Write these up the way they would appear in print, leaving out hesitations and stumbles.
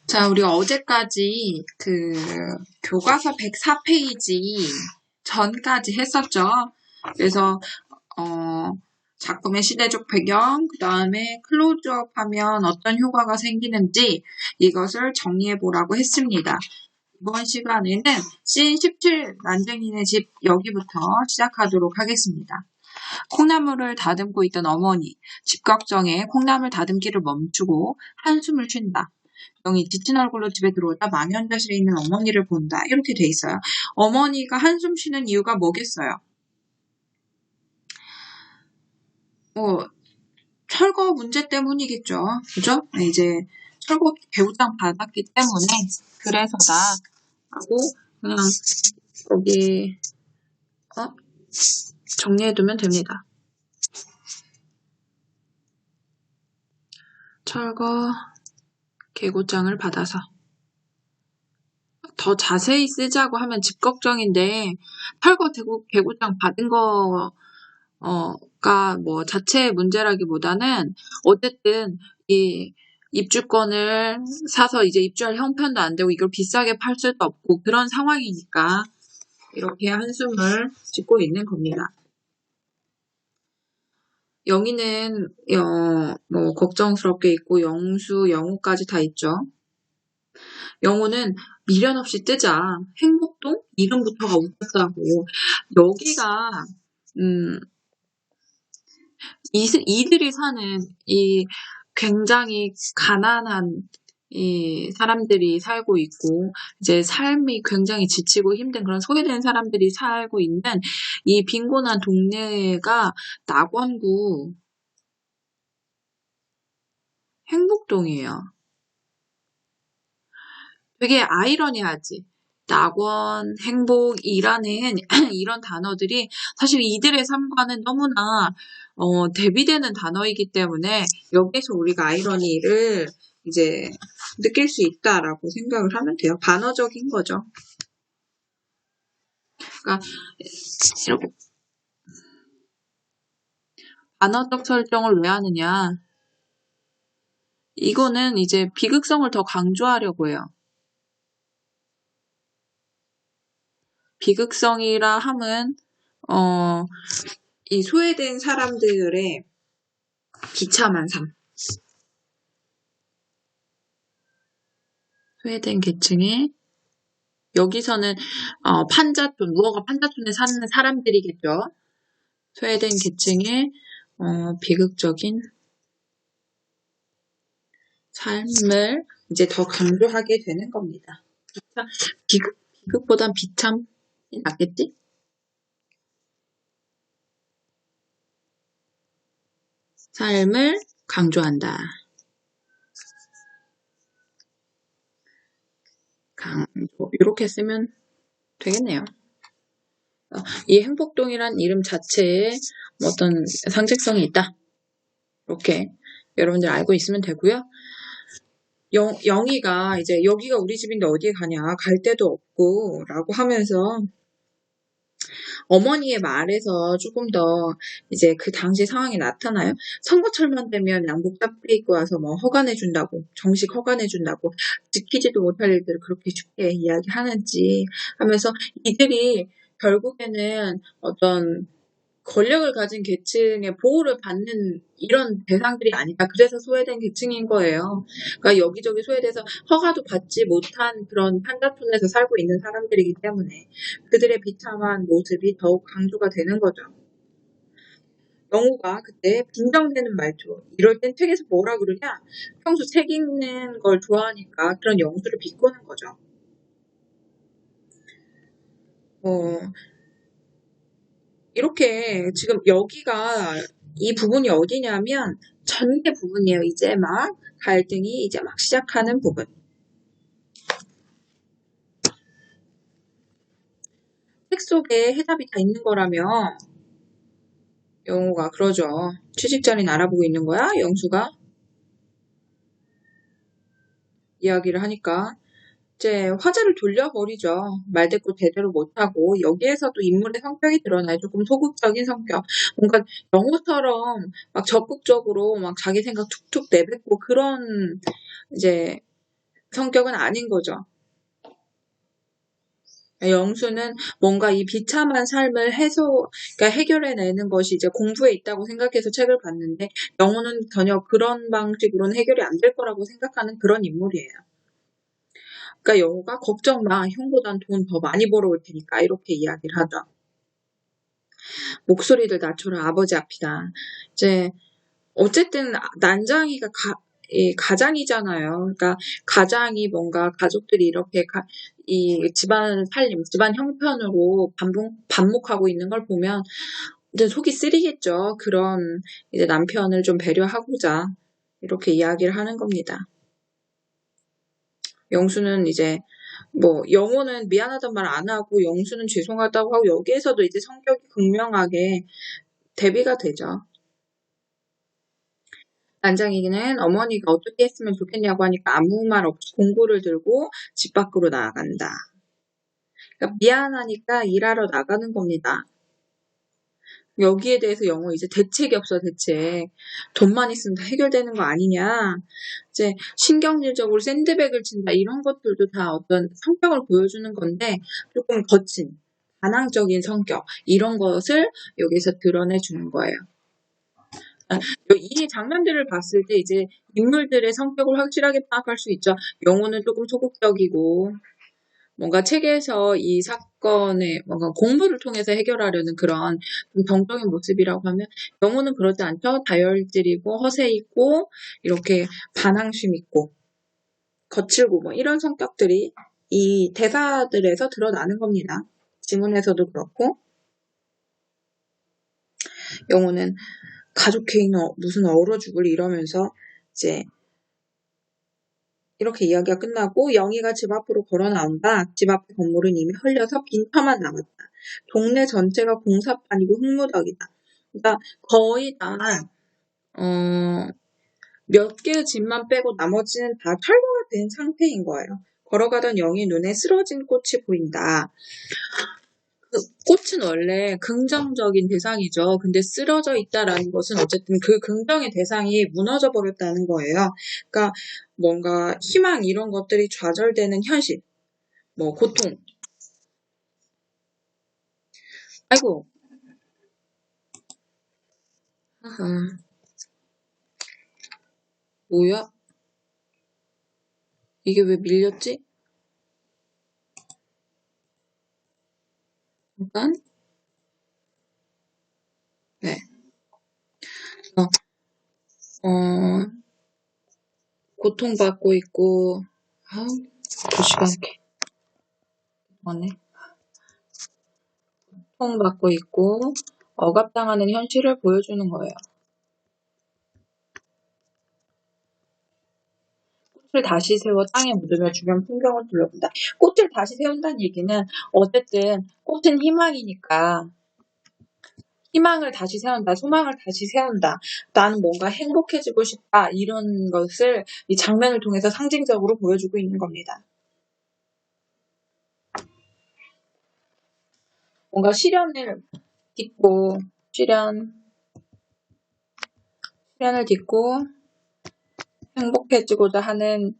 자, 우리 어제까지 그 교과서 104페이지 전까지 했었죠. 그래서 작품의 시대적 배경, 그 다음에 클로즈업 하면 어떤 효과가 생기는지 이것을 정리해 보라고 했습니다. 이번 시간에는 씬 17 난쟁이네 집 여기부터 시작하도록 하겠습니다. 콩나물을 다듬고 있던 어머니, 집 걱정에 콩나물 다듬기를 멈추고 한숨을 쉰다. 영이 지친 얼굴로 집에 들어오다 망연자실에 있는 어머니를 본다. 이렇게 돼 있어요. 어머니가 한숨 쉬는 이유가 뭐겠어요? 철거 문제 때문이겠죠. 그죠? 이제 철거 배우장 받았기 때문에 그래서다 하고 그냥 여기 정리해두면 됩니다. 철거 개고장을 받아서 더 자세히 쓰자고 하면 집 걱정인데 철거 개고장 받은 거가 뭐 자체의 문제라기보다는 어쨌든 이 입주권을 사서 이제 입주할 형편도 안 되고 이걸 비싸게 팔 수도 없고 그런 상황이니까 이렇게 한숨을 짓고 있는 겁니다. 영희는 뭐 걱정스럽게 있고 영수, 영우까지 다 있죠. 영우는 미련 없이 뜨자 행복동 이름부터가 웃겼다고. 여기가 이들이 사는 이 굉장히 가난한 이 사람들이 살고 있고 이제 삶이 굉장히 지치고 힘든 그런 소외된 사람들이 살고 있는 이 빈곤한 동네가 낙원구 행복동이에요. 되게 아이러니하지. 낙원, 행복, 일하는 이런 단어들이 사실 이들의 삶과는 너무나 대비되는 단어이기 때문에 여기서 우리가 아이러니를 이제 느낄 수 있다라고 생각을 하면 돼요. 반어적인 거죠. 그러니까 이렇게 반어적 설정을 왜 하느냐? 이거는 이제 비극성을 더 강조하려고 해요. 비극성이라 함은 이 소외된 사람들의 비참한 삶. 소외된 계층의 여기서는 판자촌, 무허가 판자촌에 사는 사람들이겠죠. 소외된 계층의 비극적인 삶을 이제 더 강조하게 되는 겁니다. 비극보단 비참이 낫겠지? 삶을 강조한다. 강조. 이렇게 쓰면 되겠네요. 이 행복동이란 이름 자체에 어떤 상징성이 있다. 이렇게 여러분들 알고 있으면 되고요. 영희가 이제 여기가 우리 집인데 어디에 가냐, 갈 데도 없고 라고 하면서 어머니의 말에서 조금 더 이제 그 당시 상황이 나타나요. 선거철만 되면 양복 딱 입고 와서 뭐 허가내준다고, 정식 허가내준다고 지키지도 못할 일들을 그렇게 쉽게 이야기하는지 하면서 이들이 결국에는 어떤 권력을 가진 계층의 보호를 받는 이런 대상들이 아니다. 그래서 소외된 계층인 거예요. 그러니까 여기저기 소외돼서 허가도 받지 못한 그런 판자촌에서 살고 있는 사람들이기 때문에 그들의 비참한 모습이 더욱 강조가 되는 거죠. 영우가 그때 빈정대는 말투. 이럴 땐 책에서 뭐라 그러냐? 평소 책 읽는 걸 좋아하니까 그런 영수를 비꼬는 거죠. 이렇게 지금 여기가 이 부분이 어디냐면 전개 부분이에요. 이제 막 갈등이 이제 막 시작하는 부분. 책 속에 해답이 다 있는 거라며 영우가 그러죠. 취직자리는 알아보고 있는 거야? 영수가 이야기를 하니까 이제 화제를 돌려버리죠. 말대꾸 제대로 못하고 여기에서도 인물의 성격이 드러나요. 조금 소극적인 성격. 뭔가 영우처럼 막 적극적으로 막 자기 생각 툭툭 내뱉고 그런 이제 성격은 아닌 거죠. 영수는 뭔가 이 비참한 삶을 그러니까 해결해내는 것이 이제 공부에 있다고 생각해서 책을 봤는데, 영호는 전혀 그런 방식으로는 해결이 안 될 거라고 생각하는 그런 인물이에요. 그러니까 영호가 걱정 마, 형보단 돈 더 많이 벌어올 테니까 이렇게 이야기를 하죠. 목소리를 낮춰라, 아버지 앞이다. 이제 어쨌든 난장이가 가장이잖아요. 그러니까 가장이 뭔가 가족들이 이렇게 이 집안 살림, 집안 형편으로 반목하고 있는 걸 보면 이제 속이 쓰리겠죠. 그런 이제 남편을 좀 배려하고자 이렇게 이야기를 하는 겁니다. 영수는 이제 뭐 영호는 미안하단 말 안 하고 영수는 죄송하다고 하고, 여기에서도 이제 성격이 극명하게 대비가 되죠. 난장이는 어머니가 어떻게 했으면 좋겠냐고 하니까 아무 말 없이 공구를 들고 집 밖으로 나간다. 그러니까 미안하니까 일하러 나가는 겁니다. 여기에 대해서 영호 이제 대책이 없어, 대책. 돈만 있으면 다 해결되는 거 아니냐. 이제 신경질적으로 샌드백을 친다. 이런 것들도 다 어떤 성격을 보여주는 건데, 조금 거친, 반항적인 성격. 이런 것을 여기서 드러내주는 거예요. 이 장면들을 봤을 때 이제 인물들의 성격을 확실하게 파악할 수 있죠. 영호는 조금 소극적이고, 뭔가 책에서 이 사건의 뭔가 공부를 통해서 해결하려는 그런 정적인 모습이라고 하면, 영호는 그러지 않죠. 다혈질이고 허세 있고 이렇게 반항심 있고 거칠고 뭐 이런 성격들이 이 대사들에서 드러나는 겁니다. 지문에서도 그렇고. 영호는 가족 개인 무슨 얼어 죽을 이러면서 이제 이렇게 이야기가 끝나고, 영희가 집 앞으로 걸어 나온다. 집 앞의 건물은 이미 헐려서 빈터만 남았다. 동네 전체가 공사판이고 흙무더기다. 그러니까 거의 다 몇 개의 집만 빼고 나머지는 다 철거가 된 상태인 거예요. 걸어가던 영희 눈에 쓰러진 꽃이 보인다. 그 꽃은 원래 긍정적인 대상이죠. 근데 쓰러져 있다라는 것은 어쨌든 그 긍정의 대상이 무너져 버렸다는 거예요. 그러니까 뭔가 희망 이런 것들이 좌절되는 현실, 뭐 고통. 아이고. 아하. 뭐야? 이게 왜 밀렸지? 잠깐. 네. 고통받고 있고, 조심하게. 뭐네. 고통받고 있고, 억압당하는 현실을 보여주는 거예요. 꽃을 다시 세워 땅에 묻으며 주변 풍경을 둘러본다. 꽃을 다시 세운다는 얘기는 어쨌든 꽃은 희망이니까, 희망을 다시 세운다, 소망을 다시 세운다, 나는 뭔가 행복해지고 싶다, 이런 것을 이 장면을 통해서 상징적으로 보여주고 있는 겁니다. 뭔가 시련을 딛고 행복해지고자 하는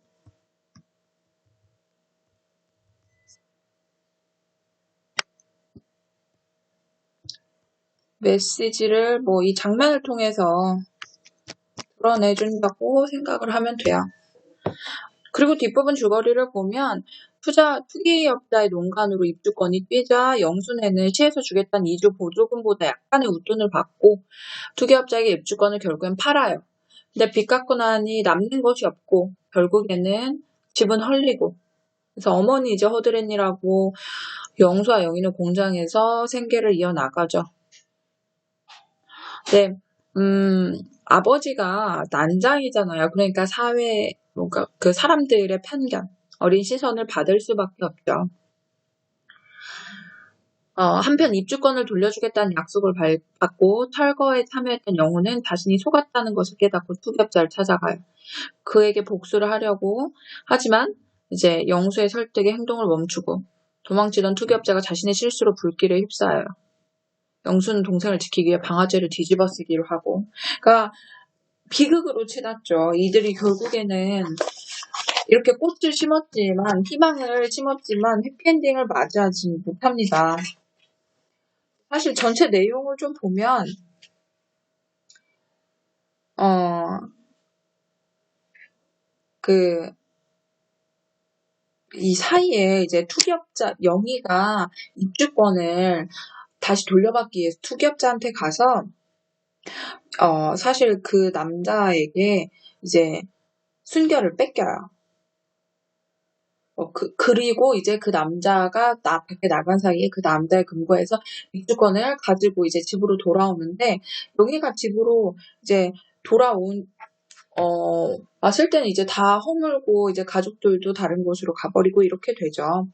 메시지를 뭐 이 장면을 통해서 드러내준다고 생각을 하면 돼요. 그리고 뒷부분 줄거리를 보면 투기업자의 농간으로 입주권이 뛰자 영순에는 시에서 주겠다는 이주 보조금보다 약간의 웃돈을 받고 투기업자에게 입주권을 결국엔 팔아요. 근데 빚 갚고 나니 남는 것이 없고 결국에는 집은 헐리고, 그래서 어머니 이제 허드렛일하고 영수와 영희는 공장에서 생계를 이어나가죠. 네, 아버지가 난장이잖아요. 그러니까 뭔가 그 사람들의 편견, 어린 시선을 받을 수밖에 없죠. 한편 입주권을 돌려주겠다는 약속을 받고 철거에 참여했던 영호는 자신이 속았다는 것을 깨닫고 투기업자를 찾아가요. 그에게 복수를 하려고 하지만 이제 영수의 설득에 행동을 멈추고 도망치던 투기업자가 자신의 실수로 불길에 휩싸여요. 영수는 동생을 지키기 위해 방아쇠를 뒤집어쓰기로 하고, 그러니까 비극으로 치닫죠. 이들이 결국에는 이렇게 꽃을 심었지만, 희망을 심었지만, 해피엔딩을 맞이하지 못합니다. 사실 전체 내용을 좀 보면, 이 사이에 이제 영희가 입주권을 다시 돌려받기 위해서 투기업자한테 가서, 사실 그 남자에게 이제 순결을 뺏겨요. 그리고 이제 그 남자가 밖에 나간 사이에 그 남자의 금고에서 입주권을 가지고 이제 집으로 돌아오는데, 영희가 집으로 이제 왔을 때는 이제 다 허물고 이제 가족들도 다른 곳으로 가버리고 이렇게 되죠.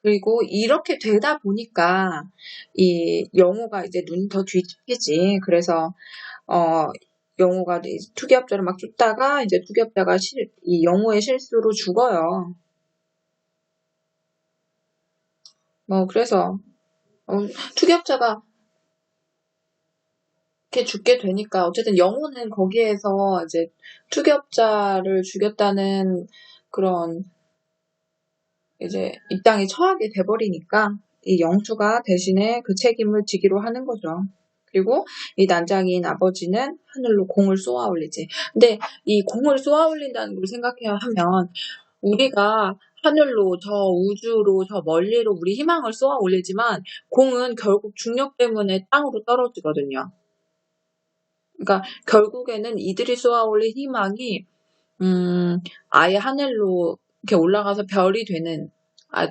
그리고 이렇게 되다 보니까 이 영호가 이제 눈이 더 뒤집히지. 그래서 영호가 투기업자를 막 쫓다가 이제 투기업자가 이 영호의 실수로 죽어요. 그래서 투기업자가 이렇게 죽게 되니까 어쨌든 영호는 거기에서 이제 투기업자를 죽였다는 그런 이제 입장에 처하게 돼버리니까 이 영수가 대신에 그 책임을 지기로 하는 거죠. 그리고 이 난장인 아버지는 하늘로 공을 쏘아 올리지. 근데 이 공을 쏘아 올린다는 걸 생각해야 하면 우리가 하늘로 저 우주로 저 멀리로 우리 희망을 쏘아 올리지만 공은 결국 중력 때문에 땅으로 떨어지거든요. 그러니까 결국에는 이들이 쏘아 올린 희망이 아예 하늘로 이렇게 올라가서 별이 되는,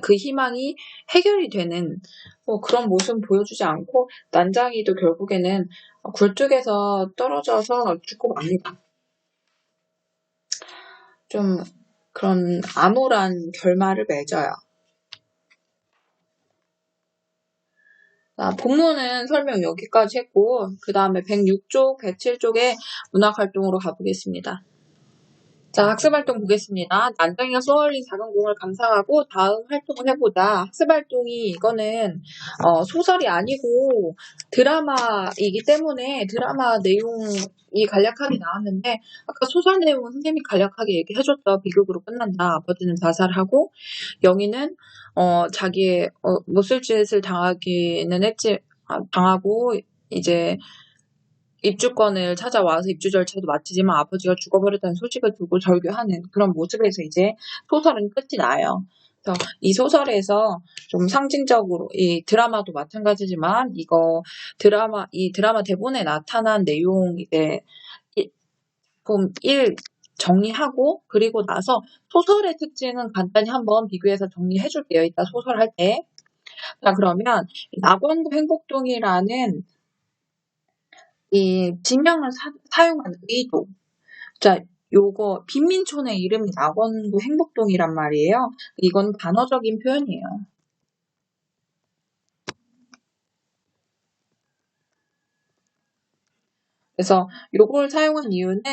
그 희망이 해결이 되는 그런 모습 보여주지 않고 난장이도 결국에는 굴뚝에서 떨어져서 죽고 맙니다. 좀 그런 암울한 결말을 맺어요. 본문은 설명 여기까지 했고 그 다음에 106쪽, 107쪽의 문학활동으로 가보겠습니다. 자, 학습활동 보겠습니다. 난장이가 쏘아올린 작은 공을 감상하고 다음 활동을 해보자. 학습활동이 이거는 소설이 아니고 드라마이기 때문에 드라마 내용이 간략하게 나왔는데 아까 소설 내용은 선생님이 간략하게 얘기해줬죠. 비극으로 끝난다. 아버지는 자살하고 영희는 자기의 못쓸 짓을 당하고 이제 입주권을 찾아와서 입주 절차도 마치지만 아버지가 죽어버렸다는 소식을 듣고 절규하는 그런 모습에서 이제 소설은 끝이 나요. 그래서 이 소설에서 좀 상징적으로 이 드라마도 마찬가지지만 이 드라마 대본에 나타난 내용 이제 좀 1 정리하고 그리고 나서 소설의 특징은 간단히 한번 비교해서 정리해 줄게요. 이따 소설 할 때. 자, 그러면 낙원구 행복동이라는 이 지명을 사용한 의도. 자, 요거 빈민촌의 이름이 낙원구 행복동이란 말이에요. 이건 단어적인 표현이에요. 그래서 요걸 사용한 이유는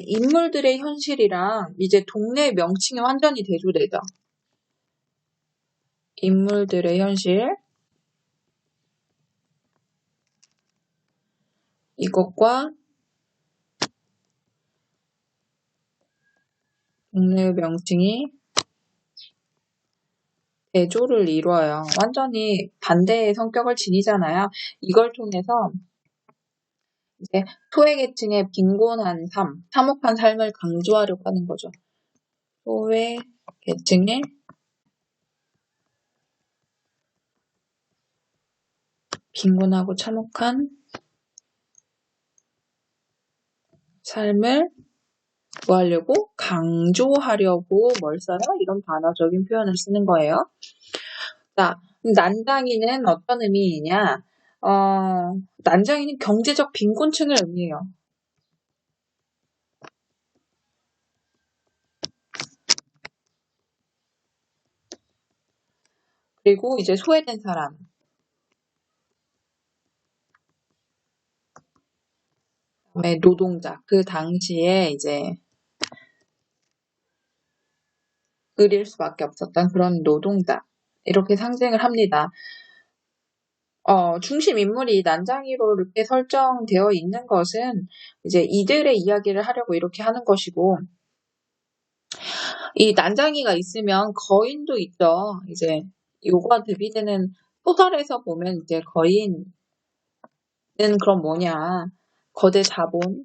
인물들의 현실이랑 이제 동네 명칭이 완전히 대조되죠. 인물들의 현실 이것과 동네 명칭이 대조를 이루어요. 완전히 반대의 성격을 지니잖아요. 이걸 통해서 이제 소외계층의 빈곤한 삶, 참혹한 삶을 강조하려고 하는 거죠. 소외계층의 빈곤하고 참혹한 삶을 강조하려고 뭘 써요? 이런 단어적인 표현을 쓰는 거예요. 자, 난장이는 어떤 의미이냐? 난장이는 경제적 빈곤층을 의미해요. 그리고 이제 소외된 사람. 그다음에 노동자. 그 당시에 이제 의릴 수밖에 없었던 그런 노동자. 이렇게 상징을 합니다. 중심 인물이 난장이로 이렇게 설정되어 있는 것은 이제 이들의 이야기를 하려고 이렇게 하는 것이고, 이 난장이가 있으면 거인도 있죠. 이제 요거와 대비되는 소설에서 보면 이제 거인은 그럼 뭐냐. 거대 자본.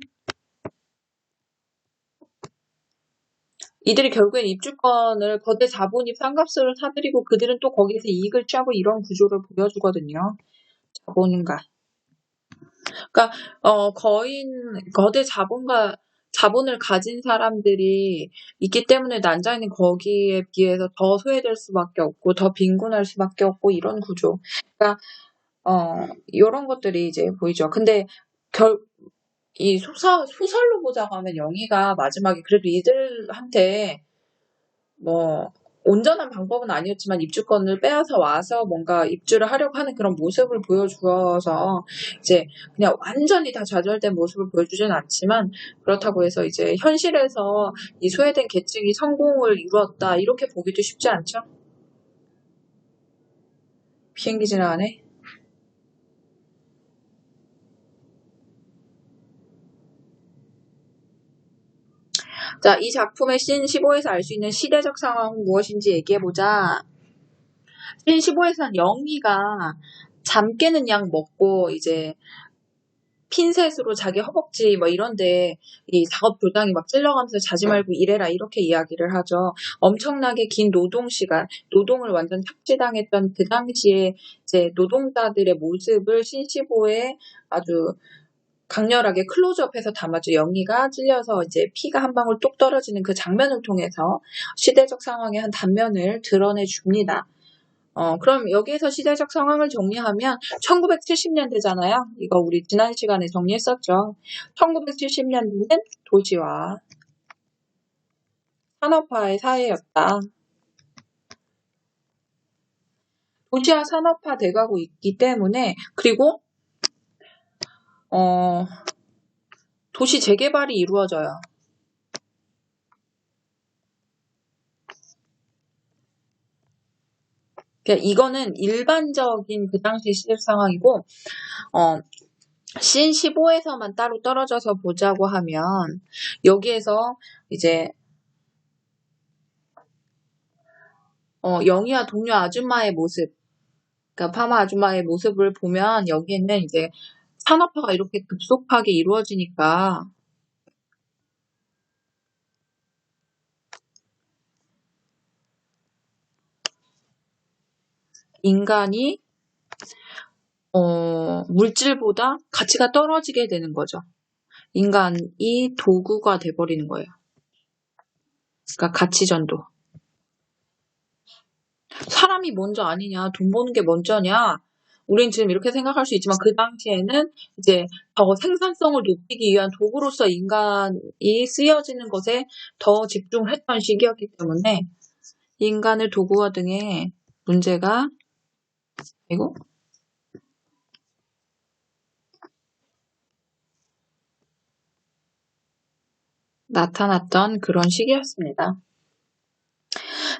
이들이 결국엔 입주권을 거대 자본이 싼값으로 사들이고 그들은 또 거기서 이익을 취하고 이런 구조를 보여주거든요. 자본가. 그러니까 거대 자본을 가진 사람들이 있기 때문에 난장이는 거기에 비해서 더 소외될 수밖에 없고 더 빈곤할 수밖에 없고 이런 구조. 그러니까 이런 것들이 이제 보이죠. 근데 이 소설로 보자고 하면 영희가 마지막에 그래도 이들한테 뭐 온전한 방법은 아니었지만 입주권을 빼앗아 와서 뭔가 입주를 하려고 하는 그런 모습을 보여주어서 이제 그냥 완전히 다 좌절된 모습을 보여주진 않지만 그렇다고 해서 이제 현실에서 이 소외된 계층이 성공을 이루었다 이렇게 보기도 쉽지 않죠? 비행기 지나가네. 자, 이 작품의 씬 15에서 알 수 있는 시대적 상황은 무엇인지 얘기해보자. 씬 15에서는 영희가 잠 깨는 약 먹고 이제 핀셋으로 자기 허벅지 뭐 이런데 이 작업 도장이 막 찔러가면서 자지 말고 일해라 이렇게 이야기를 하죠. 엄청나게 긴 노동 시간, 노동을 완전 착취당했던 그 당시에 이제 노동자들의 모습을 씬15에 아주 강렬하게 클로즈업해서 담아줘. 영희가 찔려서 이제 피가 한 방울 뚝 떨어지는 그 장면을 통해서 시대적 상황의 한 단면을 드러내 줍니다. 그럼 여기에서 시대적 상황을 정리하면 1970년대잖아요. 이거 우리 지난 시간에 정리했었죠. 1970년대는 도시와 산업화의 사회였다. 도시와 산업화 돼가고 있기 때문에 그리고 도시 재개발이 이루어져요. 그러니까 이거는 일반적인 그 당시 시대 상황이고 씬 15에서만 따로 떨어져서 보자고 하면 여기에서 이제 영희와 동료 아줌마의 모습, 그러니까 파마 아줌마의 모습을 보면 여기에는 이제 산업화가 이렇게 급속하게 이루어지니까 인간이 물질보다 가치가 떨어지게 되는 거죠. 인간이 도구가 돼버리는 거예요. 그러니까 가치전도. 사람이 먼저 아니냐, 돈 버는 게 먼저냐. 우린 지금 이렇게 생각할 수 있지만 그 당시에는 이제 더 생산성을 높이기 위한 도구로서 인간이 쓰여지는 것에 더 집중을 했던 시기였기 때문에 인간을 도구화 등의 문제가 나타났던 그런 시기였습니다.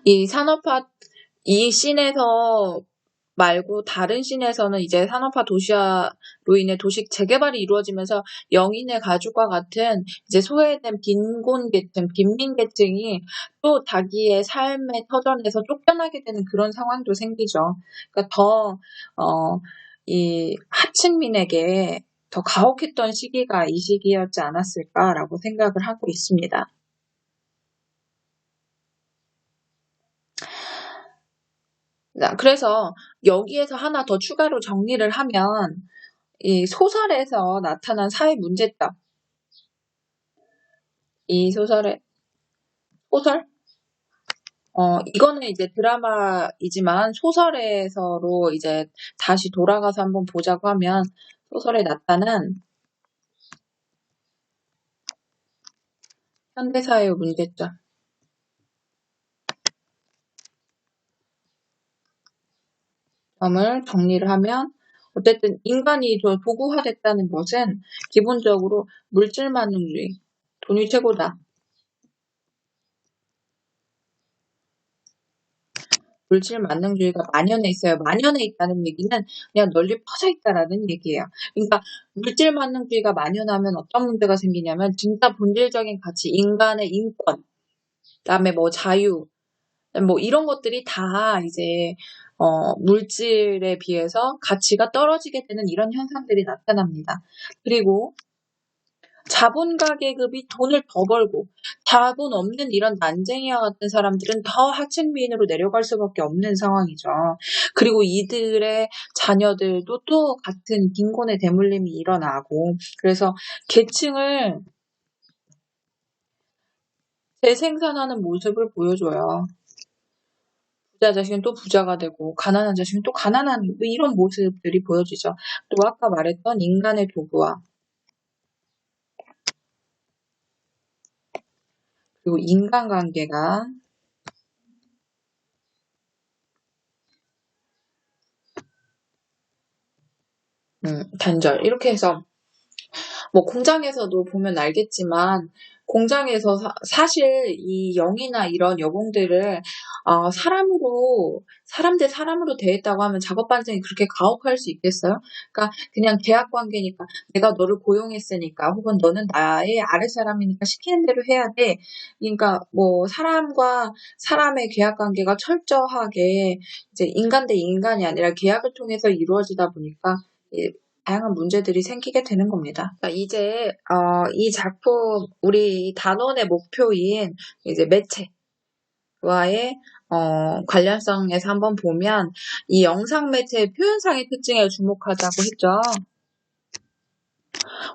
이 산업화, 이 씬에서 말고 다른 씬에서는 이제 산업화 도시화로 인해 도시 재개발이 이루어지면서 영인의 가족과 같은 이제 소외된 빈곤 계층, 빈민 계층이 또 자기의 삶의 터전에서 쫓겨나게 되는 그런 상황도 생기죠. 그러니까 이 하층민에게 더 가혹했던 시기가 이 시기였지 않았을까라고 생각을 하고 있습니다. 그래서 여기에서 하나 더 추가로 정리를 하면 이 소설에서 나타난 사회 문제점, 이 소설? 이거는 이제 드라마이지만 소설에서로 이제 다시 돌아가서 한번 보자고 하면 소설에 나타난 현대사회의 문제점. 점을 정리를 하면 어쨌든 인간이 도구화됐다는 것은 기본적으로 물질만능주의, 돈이 최고다. 물질 만능주의가 만연해 있어요. 만연해 있다는 얘기는 그냥 널리 퍼져 있다라는 얘기예요. 그러니까 물질 만능주의가 만연하면 어떤 문제가 생기냐면 진짜 본질적인 가치, 인간의 인권, 그다음에 뭐 자유, 뭐 이런 것들이 다 이제 물질에 비해서 가치가 떨어지게 되는 이런 현상들이 나타납니다. 그리고 자본가 계급이 돈을 더 벌고 자본 없는 이런 난쟁이와 같은 사람들은 더 하층민으로 내려갈 수밖에 없는 상황이죠. 그리고 이들의 자녀들도 또 같은 빈곤의 대물림이 일어나고, 그래서 계층을 재생산하는 모습을 보여줘요. 부자 자식은 또 부자가 되고 가난한 자식은 또 가난한 이런 모습들이 보여지죠. 또 아까 말했던 인간의 도구와 그리고 인간관계가 단절 이렇게 해서 뭐 공장에서도 보면 알겠지만 공장에서 사실 이 영이나 이런 여공들을 사람 대 사람으로 대했다고 하면 작업 반증이 그렇게 가혹할 수 있겠어요? 그러니까 그냥 계약 관계니까 내가 너를 고용했으니까 혹은 너는 나의 아랫사람이니까 시키는 대로 해야 돼. 그러니까 뭐 사람과 사람의 계약 관계가 철저하게 이제 인간 대 인간이 아니라 계약을 통해서 이루어지다 보니까 다양한 문제들이 생기게 되는 겁니다. 그러니까 이제 이 작품 우리 단원의 목표인 이제 매체와의 관련성에서 한번 보면 이 영상 매체의 표현상의 특징에 주목하자고 했죠.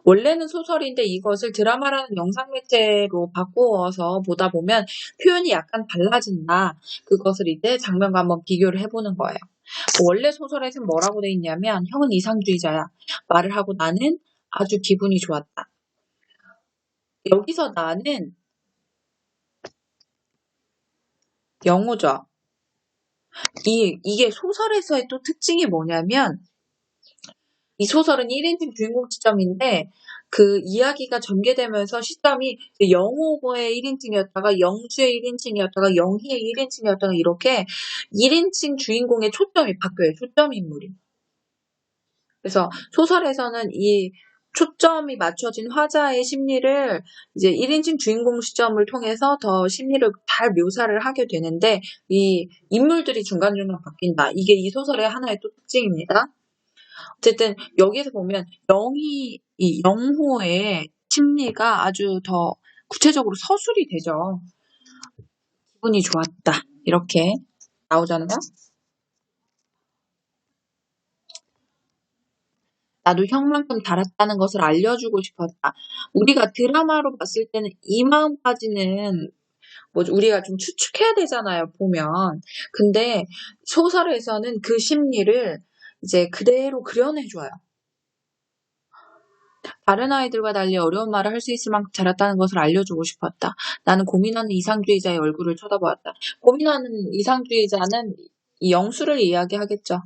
원래는 소설인데 이것을 드라마라는 영상 매체로 바꾸어서 보다 보면 표현이 약간 달라진다. 그것을 이제 장면과 한번 비교를 해보는 거예요. 원래 소설에서는 뭐라고 돼 있냐면 형은 이상주의자야. 말을 하고 나는 아주 기분이 좋았다. 여기서 나는 영어죠. 이게 소설에서의 또 특징이 뭐냐면 이 소설은 1인칭 주인공 시점인데 그 이야기가 전개되면서 시점이 영호의 1인칭이었다가 영수의 1인칭이었다가 영희의 1인칭이었다가 이렇게 1인칭 주인공의 초점이 바뀌어요. 초점 인물이. 그래서 소설에서는 이 초점이 맞춰진 화자의 심리를 이제 1인칭 주인공 시점을 통해서 더 심리를 잘 묘사를 하게 되는데 이 인물들이 중간중간 바뀐다. 이게 이 소설의 하나의 또 특징입니다. 어쨌든 여기서 보면 이 영호의 심리가 아주 더 구체적으로 서술이 되죠. 기분이 좋았다. 이렇게 나오잖아요. 나도 형만큼 달았다는 것을 알려주고 싶었다. 우리가 드라마로 봤을 때는 이 마음까지는 뭐 우리가 좀 추측해야 되잖아요, 보면. 근데 소설에서는 그 심리를 이제 그대로 그려내줘요. 다른 아이들과 달리 어려운 말을 할 수 있을 만큼 잘했다는 것을 알려주고 싶었다. 나는 고민하는 이상주의자의 얼굴을 쳐다보았다. 고민하는 이상주의자는 이 영수를 이야기하겠죠.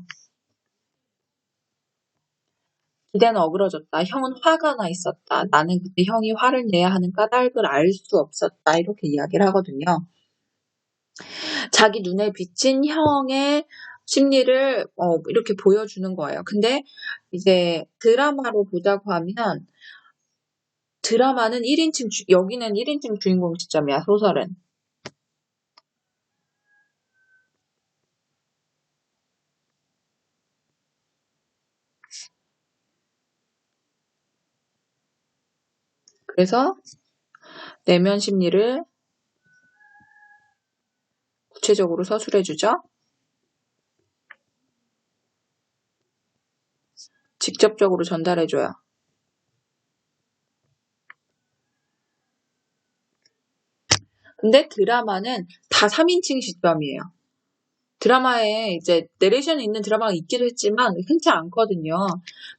기대는 어그러졌다. 형은 화가 나 있었다. 나는 그때 형이 화를 내야 하는 까닭을 알 수 없었다. 이렇게 이야기를 하거든요. 자기 눈에 비친 형의 심리를 이렇게 보여주는 거예요. 근데 이제 드라마로 보자고 하면 드라마는 1인칭 여기는 1인칭 주인공 시점이야. 소설은. 그래서 내면 심리를 구체적으로 서술해주죠. 직접적으로 전달해줘요. 근데 드라마는 다 3인칭 시점이에요. 드라마에 이제 내레이션이 있는 드라마가 있기도 했지만 흔치 않거든요.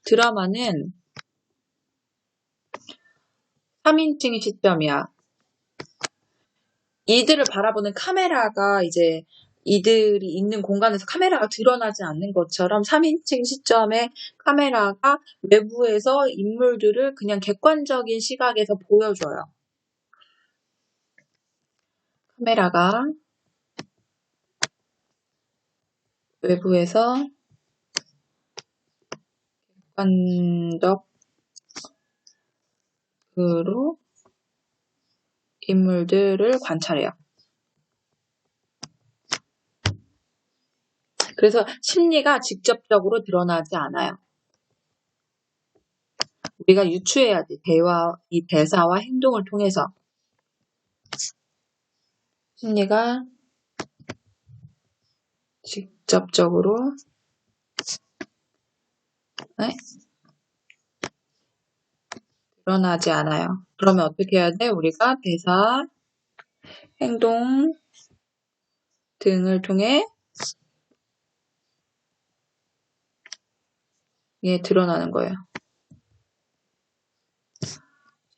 드라마는 3인칭 시점이야. 이들을 바라보는 카메라가 이제 이들이 있는 공간에서 카메라가 드러나지 않는 것처럼 3인칭 시점에 카메라가 외부에서 인물들을 그냥 객관적인 시각에서 보여줘요. 카메라가 외부에서 객관적으로 인물들을 관찰해요. 그래서 심리가 직접적으로 드러나지 않아요. 우리가 유추해야 돼. 이 대사와 행동을 통해서. 심리가 직접적으로 네? 드러나지 않아요. 그러면 어떻게 해야 돼? 우리가 대사, 행동 등을 통해 드러나는 거예요.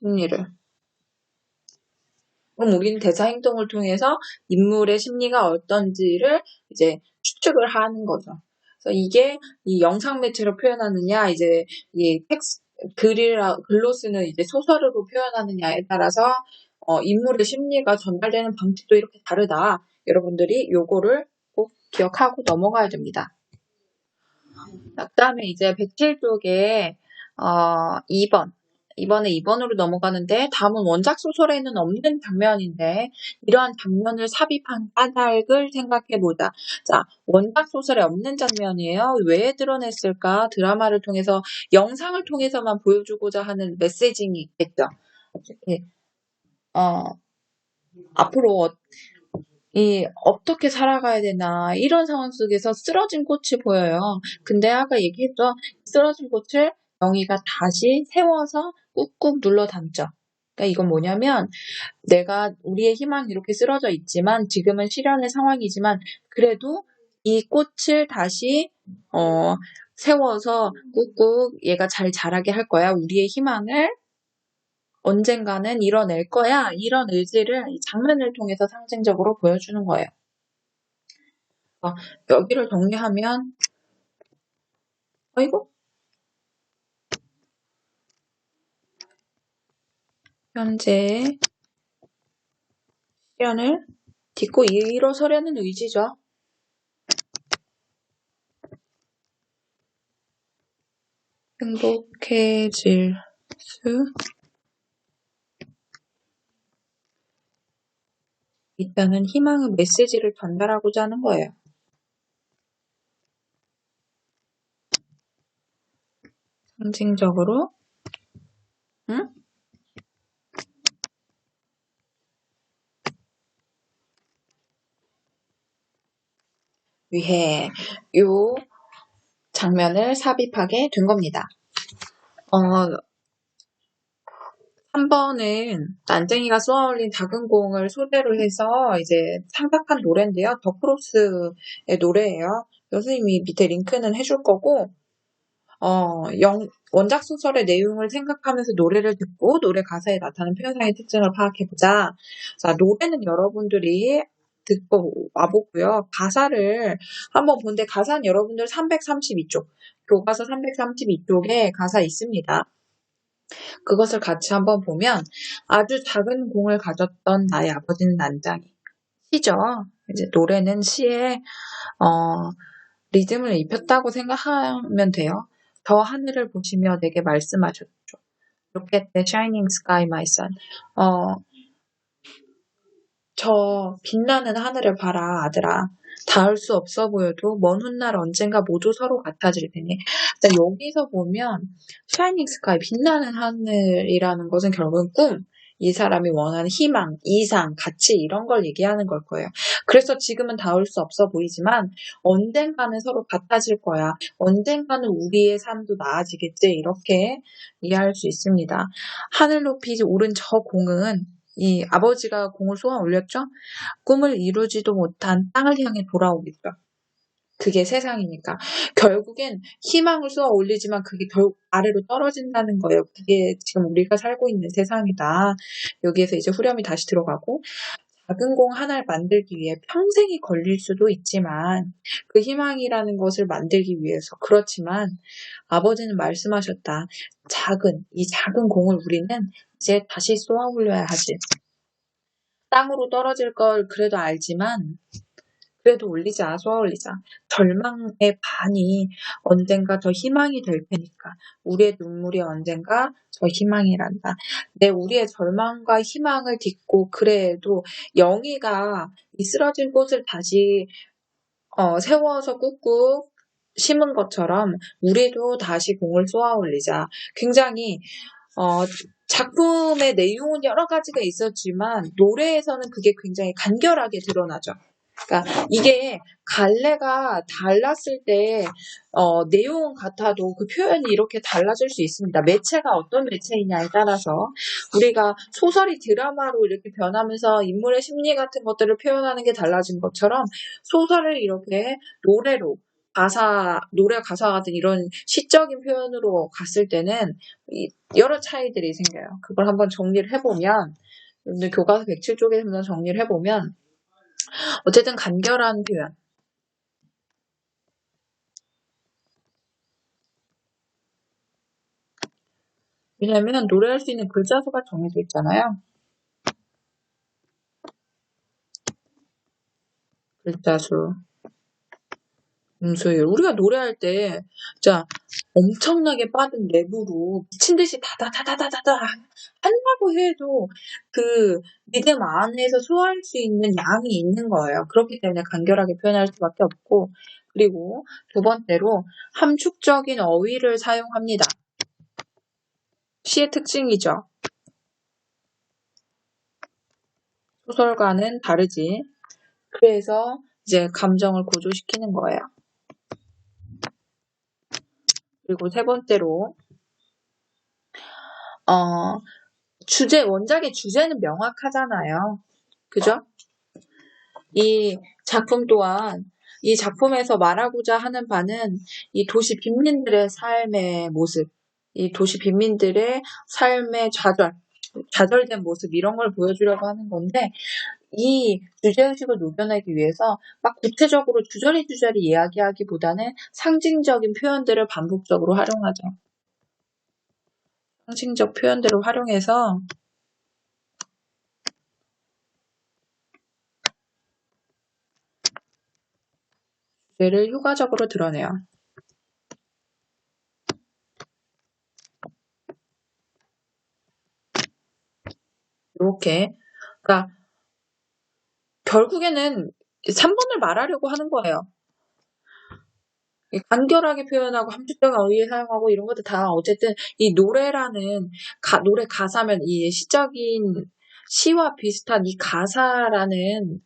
심리를. 그럼 우리는 대사 행동을 통해서 인물의 심리가 어떤지를 이제 추측을 하는 거죠. 그래서 이게 이 영상 매체로 표현하느냐, 이제 이 글로 쓰는 이제 소설으로 표현하느냐에 따라서 인물의 심리가 전달되는 방식도 이렇게 다르다. 여러분들이 요거를 꼭 기억하고 넘어가야 됩니다. 그다음에 이제 107쪽에 2번. 이번에 2번으로 넘어가는데 다음은 원작 소설에는 없는 장면인데 이러한 장면을 삽입한 까닭을 생각해보자. 자, 원작 소설에 없는 장면이에요. 왜 드러냈을까? 드라마를 통해서 영상을 통해서만 보여주고자 하는 메시징이 있겠죠. 앞으로 어떻게 살아가야 되나 이런 상황 속에서 쓰러진 꽃이 보여요. 근데 아까 얘기했죠. 쓰러진 꽃을 영희가 다시 세워서 꾹꾹 눌러 담죠. 그러니까 이건 뭐냐면 내가 우리의 희망이 이렇게 쓰러져 있지만 지금은 실현의 상황이지만 그래도 이 꽃을 다시 세워서 꾹꾹 얘가 잘 자라게 할 거야. 우리의 희망을 언젠가는 이뤄낼 거야. 이런 의지를 이 장면을 통해서 상징적으로 보여주는 거예요. 여기를 정리하면 아이고 현재 실현을 딛고 일어서려는 의지죠. 행복해질 수 있다는 희망의 메시지를 전달하고자 하는 거예요. 상징적으로 응? 위해 요 장면을 삽입하게 된 겁니다. 3번은 난쟁이가 쏘아올린 작은 공을 소재로 해서 이제 창작한 노래인데요. 더 크로스의 노래예요. 선생님이 밑에 링크는 해줄 거고 원작 소설의 내용을 생각하면서 노래를 듣고 노래 가사에 나타나는 표현상의 특징을 파악해보자. 자, 노래는 여러분들이 듣고 와보고요. 가사를 한번 본데 가사는 여러분들 332쪽, 교과서 332쪽에 가사 있습니다. 그것을 같이 한번 보면 아주 작은 공을 가졌던 나의 아버지는 난장이. 시죠. 이제 노래는 시에 리듬을 입혔다고 생각하면 돼요. 저 하늘을 보시며 내게 말씀하셨죠. Look at the shining sky, my son. 저 빛나는 하늘을 봐라, 아들아. 닿을 수 없어 보여도 먼 훗날 언젠가 모두 서로 같아질 테니. 자, 여기서 보면 shining sky, 빛나는 하늘이라는 것은 결국은 꿈, 이 사람이 원하는 희망, 이상, 가치 이런 걸 얘기하는 걸 거예요. 그래서 지금은 닿을 수 없어 보이지만 언젠가는 서로 같아질 거야. 언젠가는 우리의 삶도 나아지겠지. 이렇게 이해할 수 있습니다. 하늘 높이 오른 저 공은 이 아버지가 공을 쏘아 올렸죠? 꿈을 이루지도 못한 땅을 향해 돌아오겠죠. 그게 세상이니까. 결국엔 희망을 쏘아 올리지만 그게 결국 아래로 떨어진다는 거예요. 그게 지금 우리가 살고 있는 세상이다. 여기에서 이제 후렴이 다시 들어가고 작은 공 하나를 만들기 위해 평생이 걸릴 수도 있지만 그 희망이라는 것을 만들기 위해서 그렇지만 아버지는 말씀하셨다. 이 작은 공을 우리는 이제 다시 쏘아 올려야 하지. 땅으로 떨어질 걸 그래도 알지만 그래도 올리자, 쏘아 올리자. 절망의 반이 언젠가 더 희망이 될 테니까. 우리의 눈물이 언젠가 더 희망이란다. 우리의 절망과 희망을 딛고 그래도 영희가 이 쓰러진 꽃을 다시 세워서 꾹꾹 심은 것처럼 우리도 다시 공을 쏘아 올리자. 굉장히 작품의 내용은 여러 가지가 있었지만 노래에서는 그게 굉장히 간결하게 드러나죠. 그러니까 이게 갈래가 달랐을 때 내용은 같아도 그 표현이 이렇게 달라질 수 있습니다. 매체가 어떤 매체이냐에 따라서 우리가 소설이 드라마로 이렇게 변하면서 인물의 심리 같은 것들을 표현하는 게 달라진 것처럼 소설을 이렇게 노래로 노래 가사 같은 이런 시적인 표현으로 갔을 때는 여러 차이들이 생겨요. 그걸 한번 정리를 해보면, 오늘 교과서 107쪽에서 정리를 해보면, 어쨌든 간결한 표현. 왜냐면 노래할 수 있는 글자 수가 정해져 있잖아요. 글자 수. 음수율. 우리가 노래할 때 진짜 엄청나게 빠른 랩으로 미친 듯이 다다다다다다 한다고 해도 그 리듬 안에서 소화할 수 있는 양이 있는 거예요. 그렇기 때문에 간결하게 표현할 수밖에 없고, 그리고 두 번째로 함축적인 어휘를 사용합니다. 시의 특징이죠. 소설과는 다르지. 그래서 이제 감정을 고조시키는 거예요. 그리고 세 번째로 원작의 주제는 명확하잖아요. 그죠? 이 작품 또한 이 작품에서 말하고자 하는 바는 이 도시 빈민들의 삶의 모습, 이 도시 빈민들의 삶의 좌절된 모습 이런 걸 보여주려고 하는 건데 이 주제의식을 녹여내기 위해서 막 구체적으로 주저리 이야기하기보다는 상징적인 표현들을 반복적으로 활용하죠. 상징적 표현들을 활용해서 주제를 효과적으로 드러내요. 이렇게. 그러니까 결국에는 3번을 말하려고 하는 거예요. 간결하게 표현하고 함축적인 어휘를 사용하고 이런 것들 다 어쨌든 이 노래라는 노래 가사면 이 시적인 시와 비슷한 이 가사라는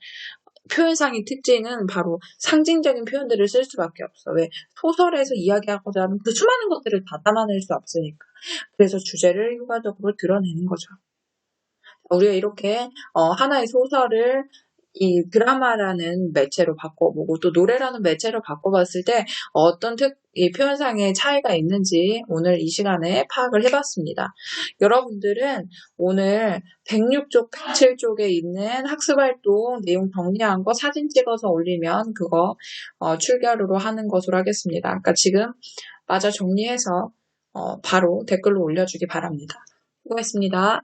표현상의 특징은 바로 상징적인 표현들을 쓸 수밖에 없어. 왜? 소설에서 이야기하고자 하면 그 수많은 것들을 다 담아낼 수 없으니까. 그래서 주제를 효과적으로 드러내는 거죠. 우리가 이렇게 하나의 소설을 이 드라마라는 매체로 바꿔보고 또 노래라는 매체로 바꿔봤을 때 어떤 이 표현상의 차이가 있는지 오늘 이 시간에 파악을 해봤습니다. 여러분들은 오늘 106쪽, 107쪽에 있는 학습활동 내용 정리한 거 사진 찍어서 올리면 그거 출결으로 하는 것으로 하겠습니다. 그러니까 지금 마저 정리해서 바로 댓글로 올려주기 바랍니다. 수고했습니다.